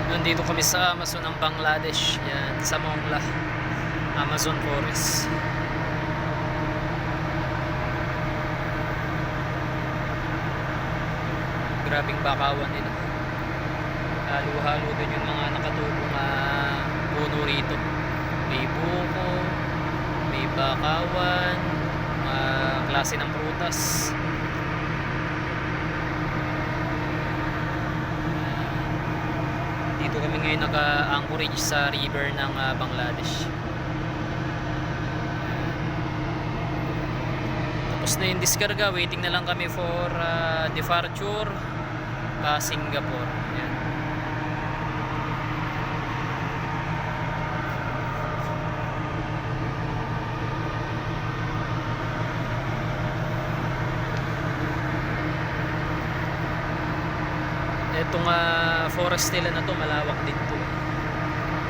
Nandito kami sa Amazon ng Bangladesh. Yan, sa Mongla, Amazon Forest. Grabing bakawan nila. Halo-halo din yung mga nakatubong puno rito. May buko, may bakawan, klase ng prutas. Dito kami ngayon naka-anchorage sa river ng Bangladesh. Tapos na yung diskarga, waiting na lang kami for departure Singapore. Yan. Itong forest nila na to malawak din to.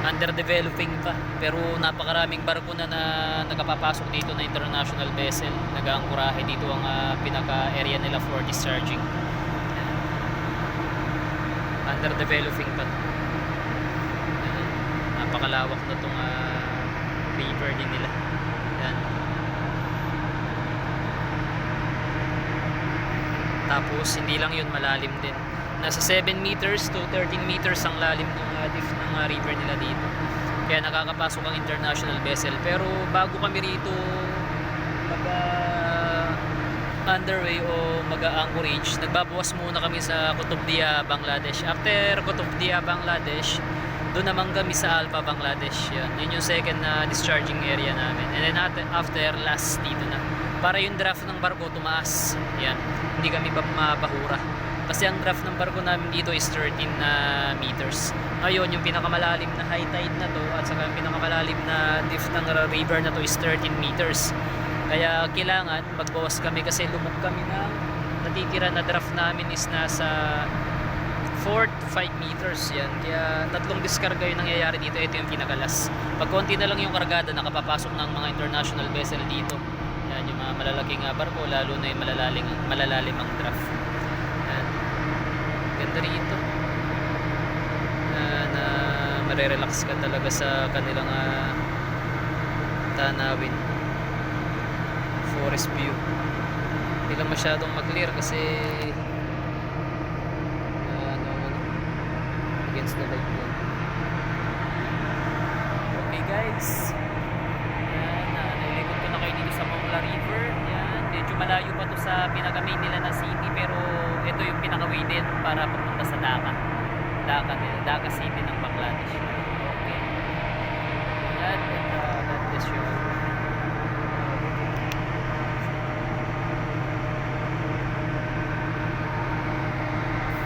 Underdeveloping pa, pero napakaraming barko na nagpapasok dito na international vessel. Nag-aangkurahe dito ang pinaka area nila for discharging. Underdeveloping pa. Napakalawak na tong river din nila. Yan. Tapos hindi lang yun, malalim din. Nasa 7 meters to 13 meters ang lalim ng depth ng river nila dito. Kaya nakakapasok ang international vessel. Pero bago kami rito underway o mag-anchorage, nagbabawas muna kami sa Qutubdia, Bangladesh. After Qutubdia, Bangladesh, doon naman kami sa Alpha, Bangladesh. Yun yung second na discharging area namin. And then after last dito na. Para yung draft ng barko tumaas. Yan. Hindi kami mabahura. Kasi ang draft ng barko namin dito is 13 meters. Ngayon, yung pinakamalalim na high tide na to at saka yung pinakamalalim na depth ng river na to is 13 meters. Kaya kailangan magbawas kami kasi lumog kami ng natitira na draft namin is nasa 4 to 5 meters. Yan. Kaya tatlong diskarga yung nangyayari dito. Ito yung pinakalas. Pag konti na lang yung kargada, nakapapasok ng mga international vessel dito. Yan, yung mga malalaking barko, lalo na yung malalalim ang draft. Yan. Ganda rito. Na marerelax ka talaga sa kanilang tanawin. Forest view. Hindi lang masyadong mag-clear kasi against the light yan. Okay guys, yan, nailikod ko na kayo dito sa Mongla River. Yan, medyo malayo pa to sa pinaka-main nila na city, pero ito yung pinaka-way din para papunta sa Dhaka City ng Bangladesh.